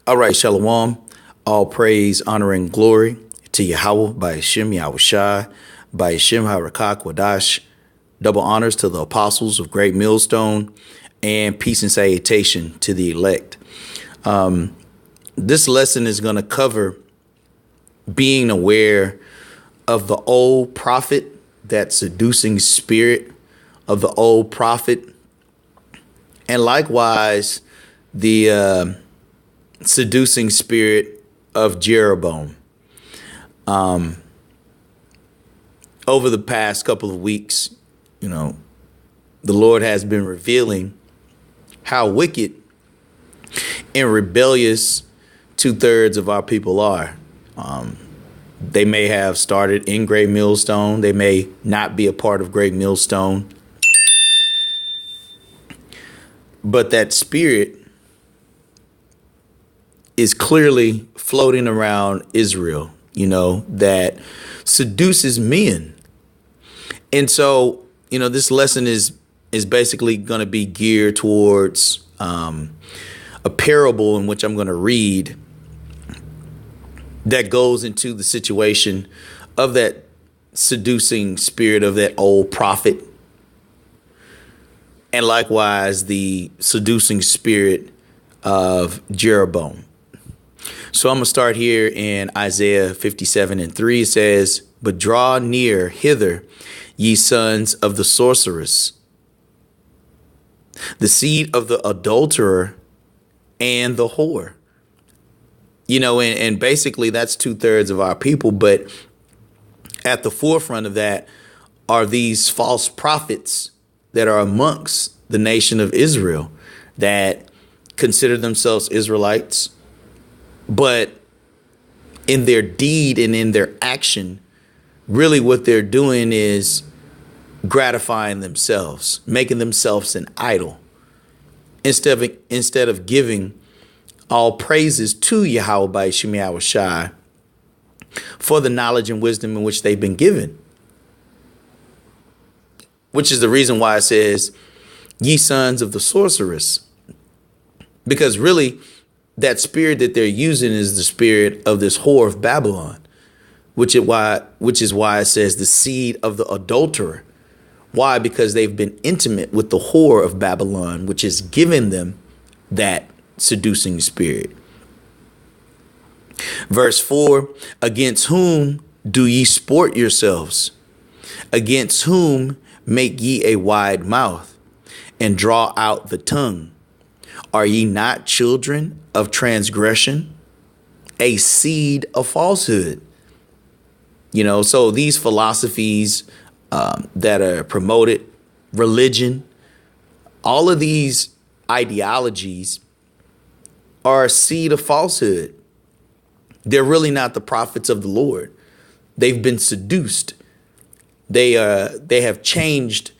All right, Shalom. All praise, honor, and glory to Yahweh by Hashem Yahushai, by Hashem Harakak Wadash. Double honors to the apostles of Great Millstone, and peace and salutation to the elect. This lesson is going to cover being aware of the old prophet, that seducing spirit of the old prophet, and likewise the seducing spirit of Jeroboam. Over the past couple of weeks, the Lord has been revealing how wicked and rebellious 2/3 of our people are. They may have started in Great Millstone. They may not be a part of Great Millstone. But that spirit is clearly floating around Israel, that seduces men. And so, this lesson is basically going to be geared towards a parable in which I'm going to read that goes into the situation of that seducing spirit of that old prophet, and likewise the seducing spirit of Jeroboam. So I'm going to start here in Isaiah 57:3. It says, "But draw near hither, ye sons of the sorceress, the seed of the adulterer and the whore." And basically that's 2/3 of our people. But at the forefront of that are these false prophets that are amongst the nation of Israel that consider themselves Israelites, but in their deed and in their action, really what they're doing is gratifying themselves, making themselves an idol, instead of giving all praises to Yahweh by Hashem Yahushai for the knowledge and wisdom in which they've been given. Which is the reason why it says, ye sons of the sorceress. Because really, that spirit that they're using is the spirit of this whore of Babylon, which is why it says the seed of the adulterer. Why? Because they've been intimate with the whore of Babylon, which has given them that seducing spirit. Verse 4, against whom do ye sport yourselves? Against whom make ye a wide mouth and draw out the tongue? Are ye not children of transgression, a seed of falsehood? So these philosophies that are promoted, religion, all of these ideologies are a seed of falsehood. They're really not the prophets of the Lord. They've been seduced. They have changed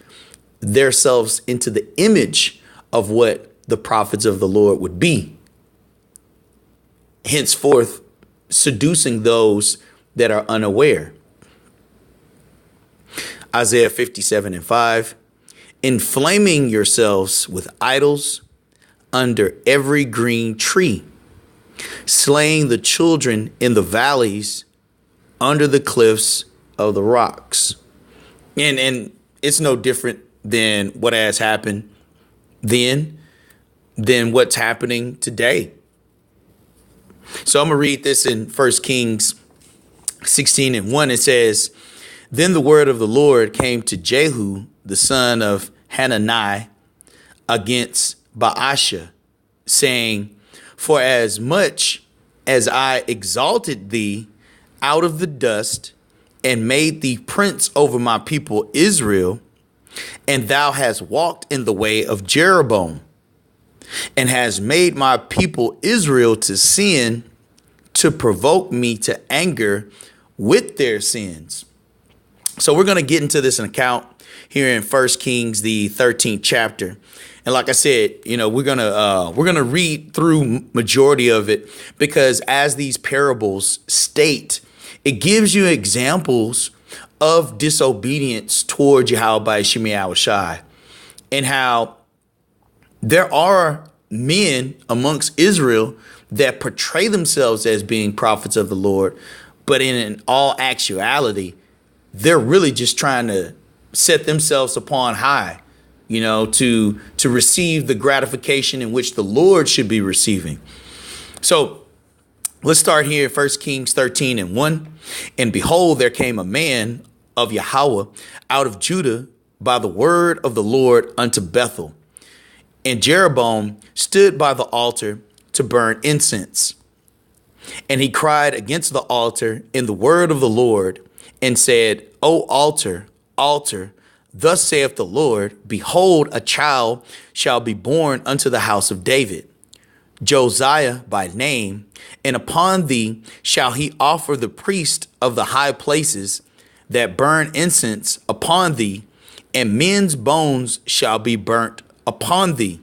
themselves into the image of what the prophets of the Lord would be. Henceforth, seducing those that are unaware. Isaiah 57:5, inflaming yourselves with idols under every green tree, slaying the children in the valleys, under the cliffs of the rocks. And it's no different than what has happened then than what's happening today. So I'm going to read this in 1 Kings 16:1. It says, then the word of the Lord came to Jehu, the son of Hanani, against Baasha, saying, for as much as I exalted thee out of the dust and made thee prince over my people Israel, and thou hast walked in the way of Jeroboam, and has made my people Israel to sin, to provoke me to anger with their sins. So we're going to get into this account here in 1 Kings, the 13th chapter. And like I said, we're going to read through majority of it, because as these parables state, it gives you examples of disobedience towards Yahweh by Hashem Yahushai, and how there are men amongst Israel that portray themselves as being prophets of the Lord, but in all actuality, they're really just trying to set themselves upon high, to receive the gratification in which the Lord should be receiving. So let's start here, 1 Kings 13:1. And behold, there came a man of Yahweh out of Judah by the word of the Lord unto Bethel. And Jeroboam stood by the altar to burn incense. And he cried against the altar in the word of the Lord and said, O altar, altar, thus saith the Lord, behold, a child shall be born unto the house of David, Josiah by name, and upon thee shall he offer the priest of the high places that burn incense upon thee, and men's bones shall be burnt upon thee.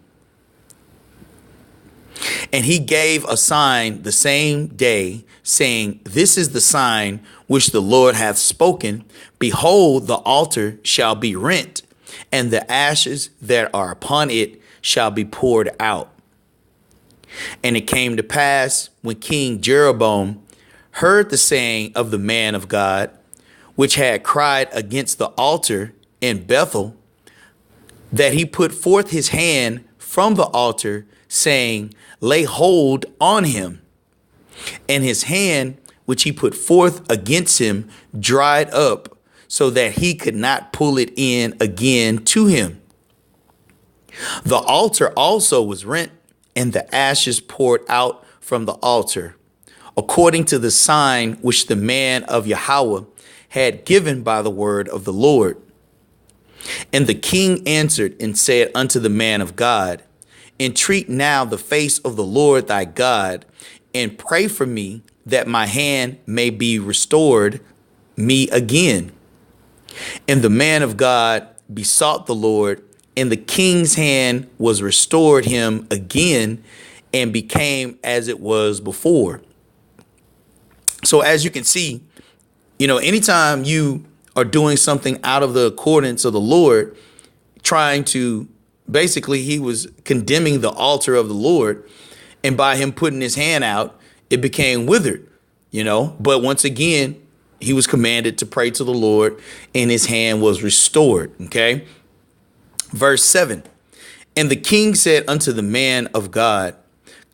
And he gave a sign the same day, saying, This is the sign which the Lord hath spoken. Behold, the altar shall be rent, and the ashes that are upon it shall be poured out. And it came to pass, when King Jeroboam heard the saying of the man of God, which had cried against the altar in Bethel, that he put forth his hand from the altar, saying, Lay hold on him. And his hand, which he put forth against him, dried up, so that he could not pull it in again to him. The altar also was rent, and the ashes poured out from the altar, according to the sign which the man of Yahweh had given by the word of the Lord. And the king answered and said unto the man of God, Entreat now the face of the Lord thy God, and pray for me that my hand may be restored me again. And the man of God besought the Lord, and the king's hand was restored him again, and became as it was before. So as you can see, anytime you are doing something out of the accordance of the Lord, trying to, basically, he was condemning the altar of the Lord, and by him putting his hand out, it became withered, But once again, he was commanded to pray to the Lord, and his hand was restored. Okay. Verse 7. And the king said unto the man of God,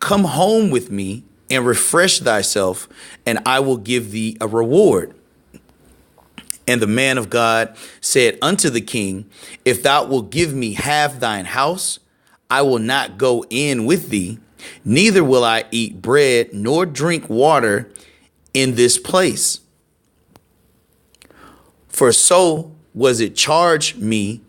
Come home with me and refresh thyself, and I will give thee a reward. And the man of God said unto the king, If thou wilt give me half thine house, I will not go in with thee, neither will I eat bread nor drink water in this place. For so was it charged me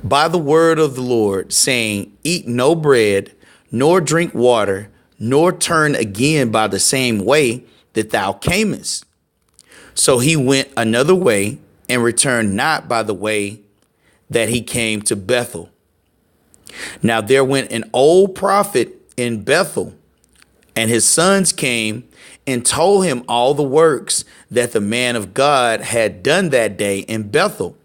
by the word of the Lord, saying, Eat no bread, nor drink water, nor turn again by the same way that thou camest. So he went another way, and returned not by the way that he came to Bethel. Now there went an old prophet in Bethel, and his sons came and told him all the works that the man of God had done that day in Bethel.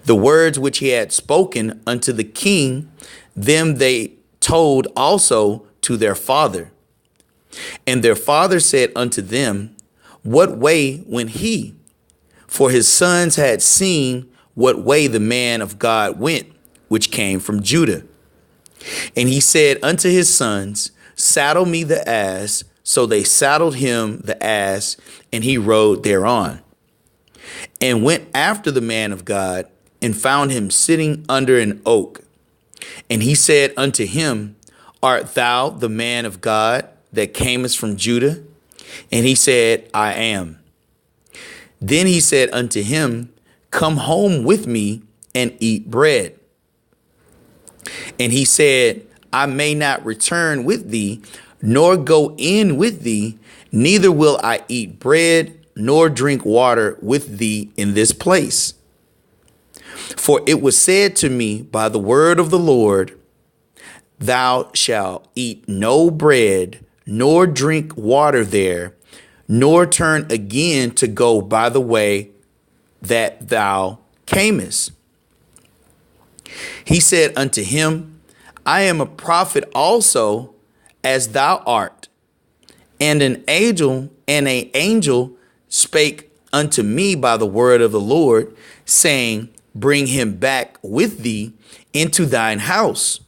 The words which he had spoken unto the king, them they told also to their father. And their father said unto them, What way went he? For his sons had seen what way the man of God went, which came from Judah. And he said unto his sons, Saddle me the ass. So they saddled him the ass, and he rode thereon, and went after the man of God, and found him sitting under an oak. And he said unto him, Art thou the man of God that camest from Judah? And he said, I am. Then he said unto him, Come home with me and eat bread. And he said, I may not return with thee, nor go in with thee, neither will I eat bread nor drink water with thee in this place. For it was said to me by the word of the Lord, Thou shalt eat no bread, nor drink water there, nor turn again to go by the way that thou camest. He said unto him, I am a prophet also, as thou art. And an angel spake unto me by the word of the Lord, saying, bring him back with thee into thine house,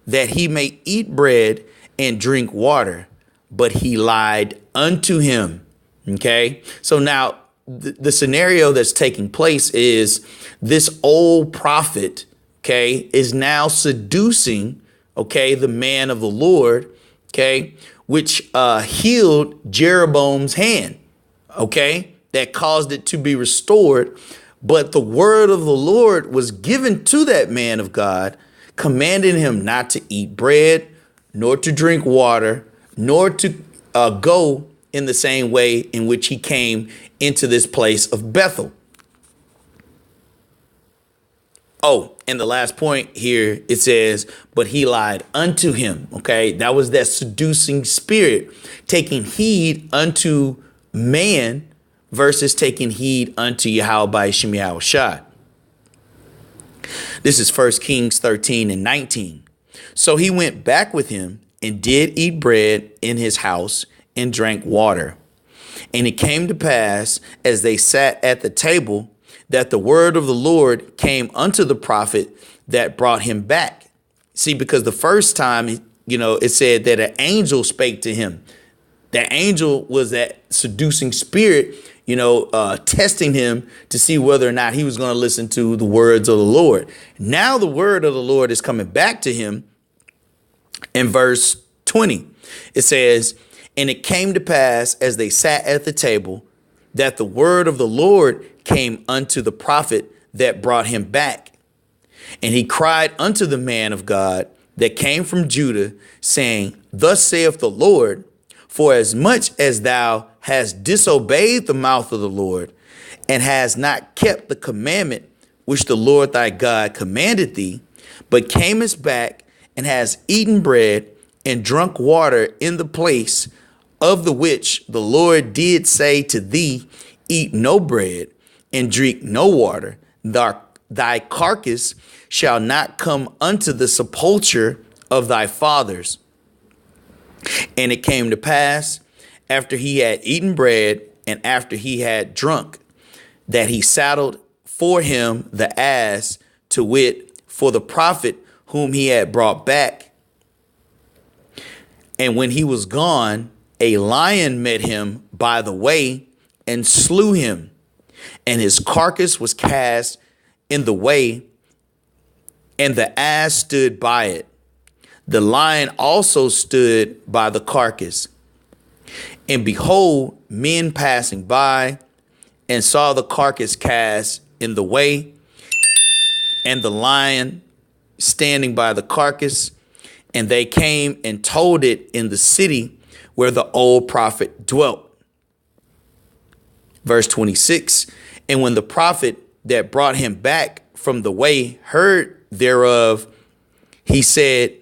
that he may eat bread and drink water. But he lied unto him. Okay. So now the scenario that's taking place is this old prophet, okay, is now seducing, okay, the man of the Lord, okay, which healed Jeroboam's hand, okay, that caused it to be restored. But the word of the Lord was given to that man of God, commanding him not to eat bread, nor to drink water, nor to go in the same way in which he came into this place of Bethel. Oh, and the last point here, it says, but he lied unto him. OK, that was that seducing spirit, taking heed unto man versus taking heed unto Yahweh Shem Yahushua. This is 1 Kings 13:19. So he went back with him and did eat bread in his house and drank water. And it came to pass, as they sat at the table, that the word of the Lord came unto the prophet that brought him back. See, because the first time, it said that an angel spake to him. That angel was that seducing spirit, testing him to see whether or not he was going to listen to the words of the Lord. Now the word of the Lord is coming back to him. In verse 20, it says, and it came to pass, as they sat at the table, that the word of the Lord came unto the prophet that brought him back. And he cried unto the man of God that came from Judah, saying, thus saith the Lord, for as much as thou hast disobeyed the mouth of the Lord, and hast not kept the commandment which the Lord thy God commanded thee, but camest back and hast eaten bread and drunk water in the place of the which the Lord did say to thee, eat no bread and drink no water, thy carcass shall not come unto the sepulchre of thy fathers. And it came to pass, after he had eaten bread and after he had drunk, that he saddled for him the ass, to wit, for the prophet whom he had brought back. And when he was gone, a lion met him by the way and slew him, and his carcass was cast in the way, and the ass stood by it. The lion also stood by the carcass. And behold, men passing by and saw the carcass cast in the way, and the lion standing by the carcass, and they came and told it in the city where the old prophet dwelt. Verse 26, and when the prophet that brought him back from the way heard thereof, he said,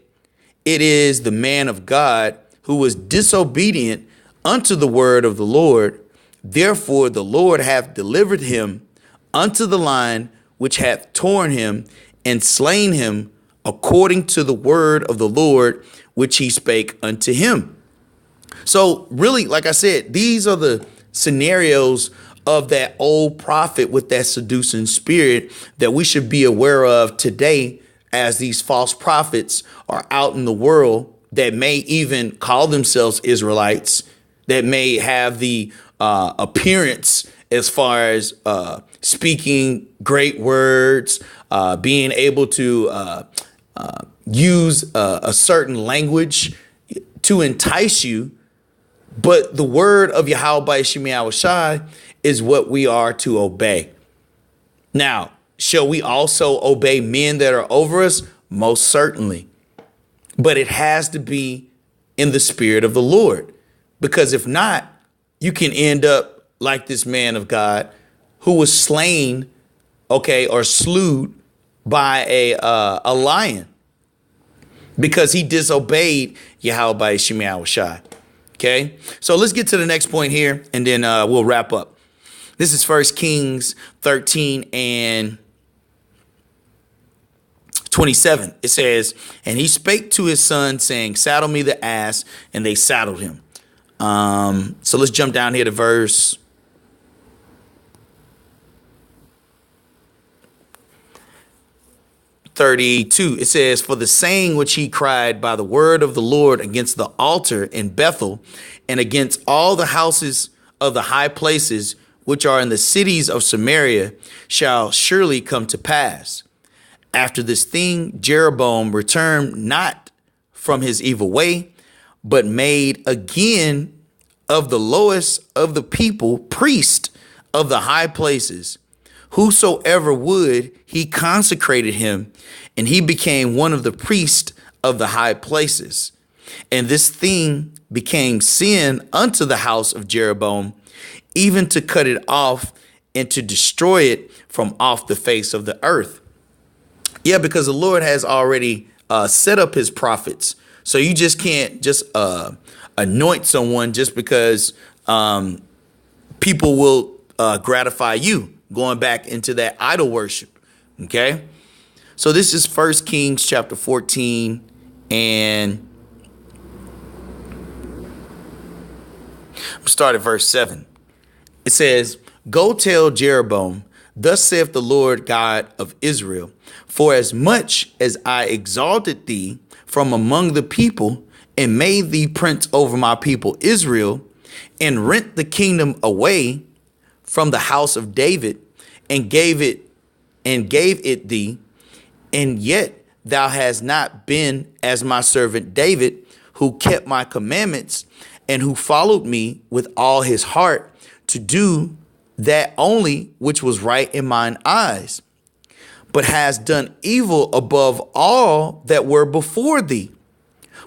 it is the man of God who was disobedient unto the word of the Lord. Therefore the Lord hath delivered him unto the lion, which hath torn him and slain him according to the word of the Lord, which he spake unto him. So really, like I said, these are the scenarios of that old prophet with that seducing spirit that we should be aware of today, as these false prophets are out in the world that may even call themselves Israelites, that may have the appearance as far as speaking great words, being able to use a certain language to entice you. But the word of Yahweh Shem Yahushua is what we are to obey. Now, shall we also obey men that are over us? Most certainly. But it has to be in the spirit of the Lord. Because if not, you can end up like this man of God who was slain, or slew by a lion because he disobeyed Yahweh Shem Yahushua. Okay, so let's get to the next point here, and then we'll wrap up. This is 1 Kings 13 and 27, it says, and he spake to his son, saying, saddle me the ass, and they saddled him. So let's jump down here to verse 32. It says, for the saying which he cried by the word of the Lord against the altar in Bethel, and against all the houses of the high places which are in the cities of Samaria, shall surely come to pass. After this thing, Jeroboam returned not from his evil way, but made again of the lowest of the people priest of the high places. Whosoever would, he consecrated him, and he became one of the priests of the high places. And this thing became sin unto the house of Jeroboam, even to cut it off and to destroy it from off the face of the earth. Yeah, because the Lord has already set up his prophets. So you just can't just anoint someone just because people will gratify you, going back into that idol worship. OK, so this is 1 Kings chapter 14, and start at verse 7. It says, go tell Jeroboam, thus saith the Lord God of Israel, for as much as I exalted thee from among the people and made thee prince over my people Israel, and rent the kingdom away from the house of David and gave it thee, and yet thou hast not been as my servant David, who kept my commandments and who followed me with all his heart to do that only which was right in mine eyes, but hast done evil above all that were before thee.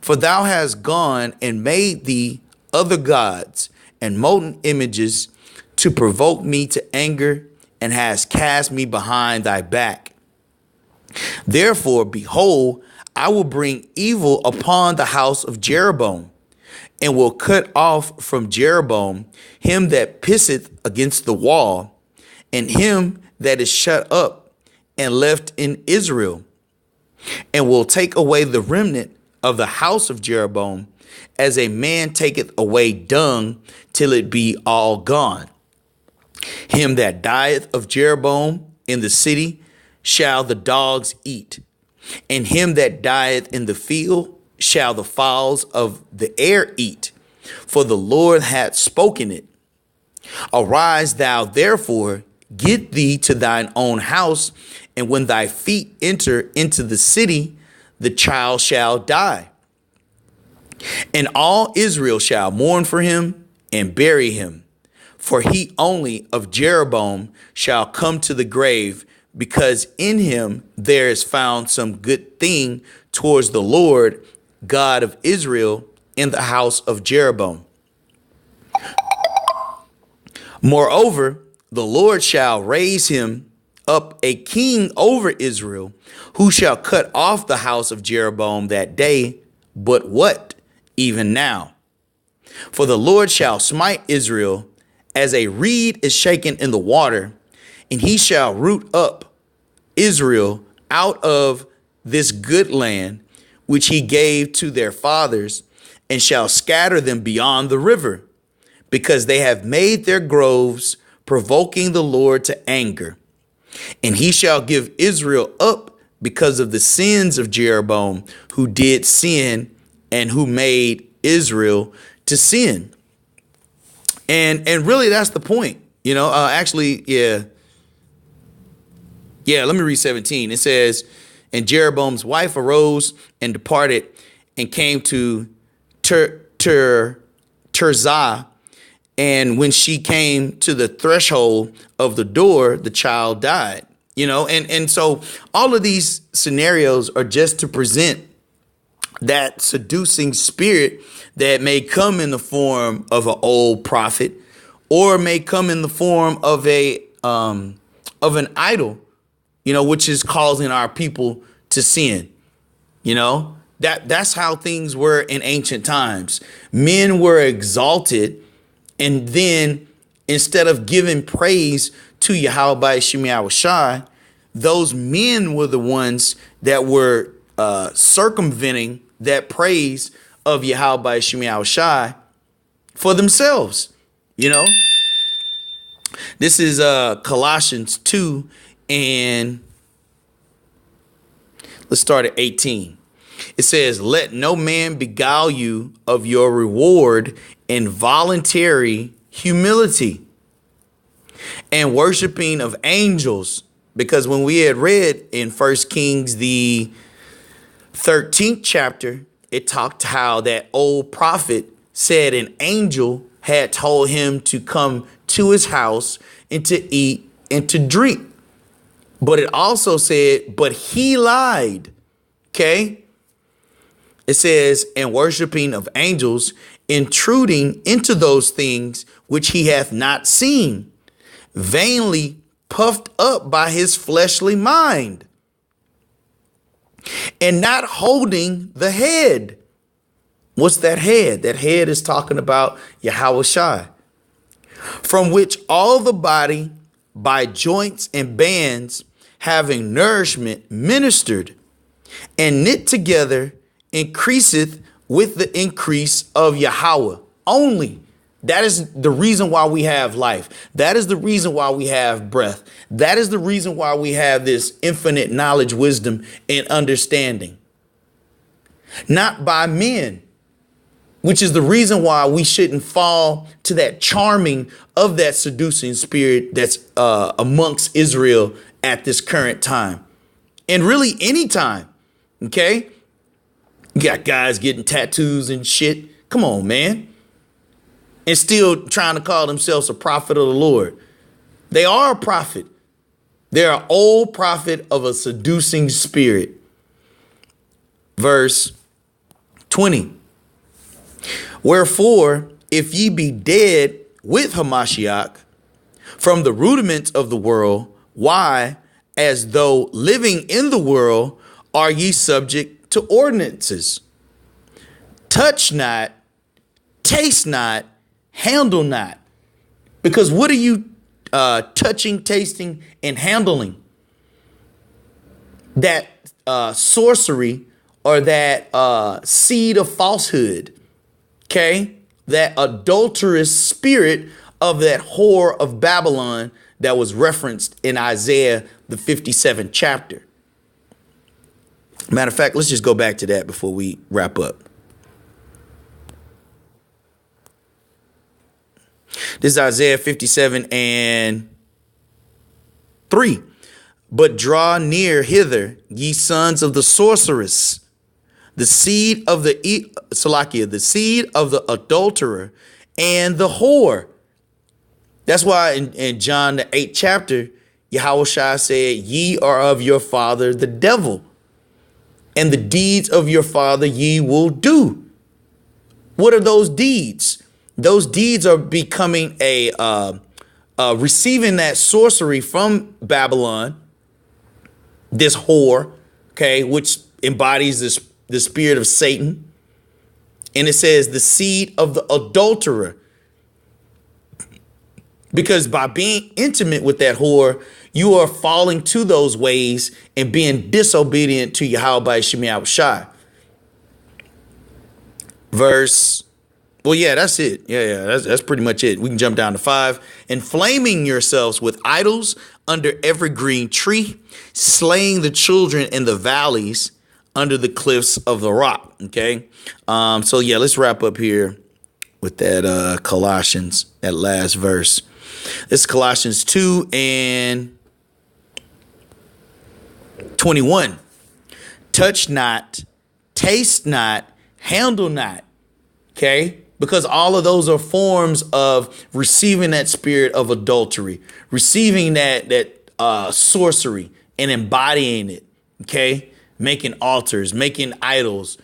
For thou hast gone and made thee other gods and molten images to provoke me to anger, and hast cast me behind thy back. Therefore, behold, I will bring evil upon the house of Jeroboam, and will cut off from Jeroboam him that pisseth against the wall, and him that is shut up and left in Israel, and will take away the remnant of the house of Jeroboam, as a man taketh away dung till it be all gone. Him that dieth of Jeroboam in the city shall the dogs eat, and him that dieth in the field shall the fowls of the air eat, for the Lord hath spoken it. Arise thou therefore, get thee to thine own house, and when thy feet enter into the city, the child shall die. And all Israel shall mourn for him and bury him, for he only of Jeroboam shall come to the grave, because in him there is found some good thing towards the Lord God of Israel in the house of Jeroboam. Moreover, the Lord shall raise him up a king over Israel, who shall cut off the house of Jeroboam that day, but what? Even now. For the Lord shall smite Israel as a reed is shaken in the water, and he shall root up Israel out of this good land which he gave to their fathers, and shall scatter them beyond the river, because they have made their groves, provoking the Lord to anger. And he shall give Israel up because of the sins of Jeroboam, who did sin and who made Israel to sin. And really, that's the point. Let me read 17. It says, and Jeroboam's wife arose and departed and came to Tirzah. And when she came to the threshold of the door, the child died. And so all of these scenarios are just to present that seducing spirit that may come in the form of an old prophet, or may come in the form of an idol, which is causing our people to sin. That's how things were in ancient times. Men were exalted, and then instead of giving praise to Yahweh Shai, those men were the ones that were circumventing that praise of Yahweh Shemi Shai for themselves. You know, this is Colossians 2, and let's start at 18. It says, let no man beguile you of your reward in voluntary humility and worshiping of angels. Because when we had read in 1 Kings, the 13th chapter, it talked how that old prophet said an angel had told him to come to his house and to eat and to drink. But it also said, but he lied. Okay. It says, and worshiping of angels, intruding into those things which he hath not seen, vainly puffed up by his fleshly mind, and not holding the head. What's that head? That head is talking about Yahweh Shai, from which all the body by joints and bands having nourishment ministered and knit together increaseth with the increase of Yahweh only. That is the reason why we have life. That is the reason why we have breath. That is the reason why we have this infinite knowledge, wisdom, and understanding. Not by men, which is the reason why we shouldn't fall to that charming of that seducing spirit that's amongst Israel at this current time. And really any time. Okay. You got guys getting tattoos and shit. Come on, man. And still trying to call themselves a prophet of the Lord. They are a prophet. They're an old prophet of a seducing spirit. Verse 20. Wherefore, if ye be dead with Hamashiach from the rudiments of the world, why, as though living in the world, are ye subject to ordinances? Touch not, taste not, handle not. Because what are you touching, tasting, and handling? That sorcery or that seed of falsehood. Okay, that adulterous spirit of that whore of Babylon that was referenced in Isaiah, the 57th chapter. Matter of fact, let's just go back to that before we wrap up. This is Isaiah 57 and 3. But draw near hither, ye sons of the sorceress, the seed of the the seed of the adulterer and the whore. That's why in John the 8th chapter, Yahweh Shai said, ye are of your father the devil, and the deeds of your father ye will do. What are those deeds? Those deeds are becoming receiving that sorcery from Babylon, this whore, okay, which embodies the spirit of Satan. And it says the seed of the adulterer. Because by being intimate with that whore, you are falling to those ways and being disobedient to Yahweh Shemi Shai. That's it. That's pretty much it. We can jump down to 5. Inflaming yourselves with idols under every green tree, slaying the children in the valleys under the cliffs of the rock. Okay. Let's wrap up here with that Colossians, that last verse. This is Colossians 2 and 21. Touch not, taste not, handle not. Okay. Because all of those are forms of receiving that spirit of adultery, receiving that sorcery and embodying it. Okay. Making altars, making idols,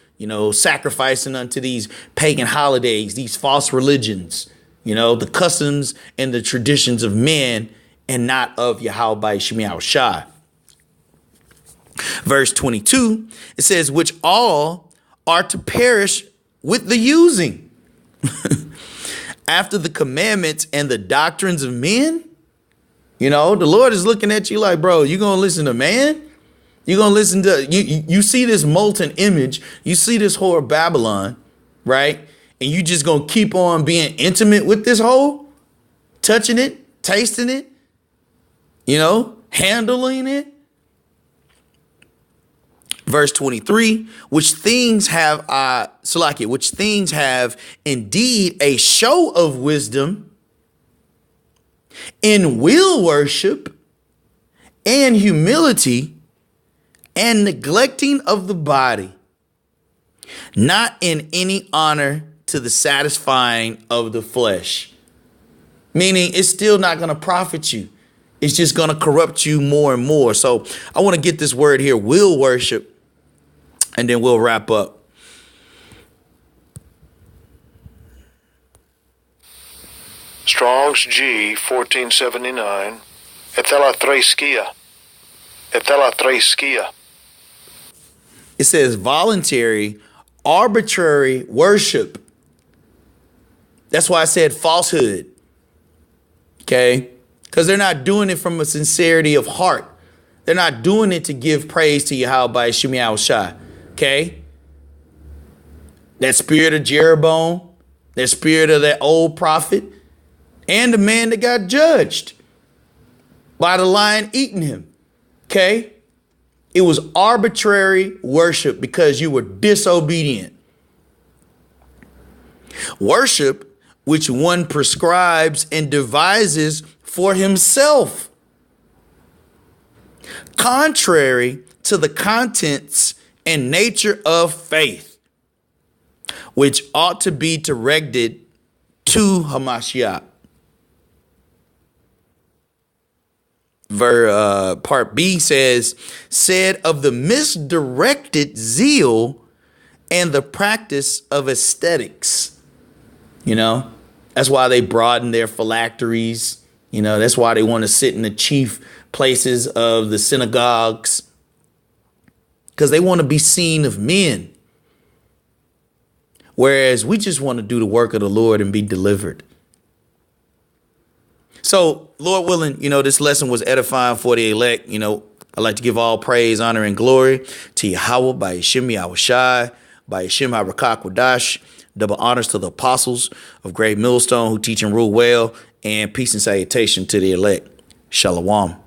sacrificing unto these pagan holidays, these false religions, the customs and the traditions of men and not of Yahweh Shemi Shai. Verse 22, it says, which all are to perish with the using. After the commandments and the doctrines of men. The Lord is looking at you like, bro, you going to listen to man? You're going to listen to, you see this molten image. You see this whore of Babylon, right? And you just going to keep on being intimate with this whore, touching it, tasting it, handling it. Verse 23, which things have indeed a show of wisdom in will worship and humility and neglecting of the body, not in any honor to the satisfying of the flesh. Meaning it's still not going to profit you. It's just going to corrupt you more and more. So I want to get this word here, will worship, and then we'll wrap up. Strong's G 1479. Ethelathreskia. Ethelathreskia. It says voluntary, arbitrary worship. That's why I said falsehood. Okay? Because they're not doing it from a sincerity of heart. They're not doing it to give praise to Yahweh by Shemi Shai. Okay? That spirit of Jeroboam, that spirit of that old prophet, and the man that got judged by the lion eating him. Okay? It was arbitrary worship because you were disobedient. Worship, which one prescribes and devises for himself, contrary to the contents and nature of faith, which ought to be directed to Hamashiach. Part B said of the misdirected zeal and the practice of aesthetics. That's why they broaden their phylacteries. That's why they want to sit in the chief places of the synagogues, because they want to be seen of men. Whereas we just want to do the work of the Lord and be delivered. So, Lord willing, this lesson was edifying for the elect. I'd like to give all praise, honor, and glory to Yahweh by Yeshem Yahushai, by Yeshem HaRakak. Double honors to the apostles of Great Millstone who teach and rule well, and peace and salutation to the elect. Shalom.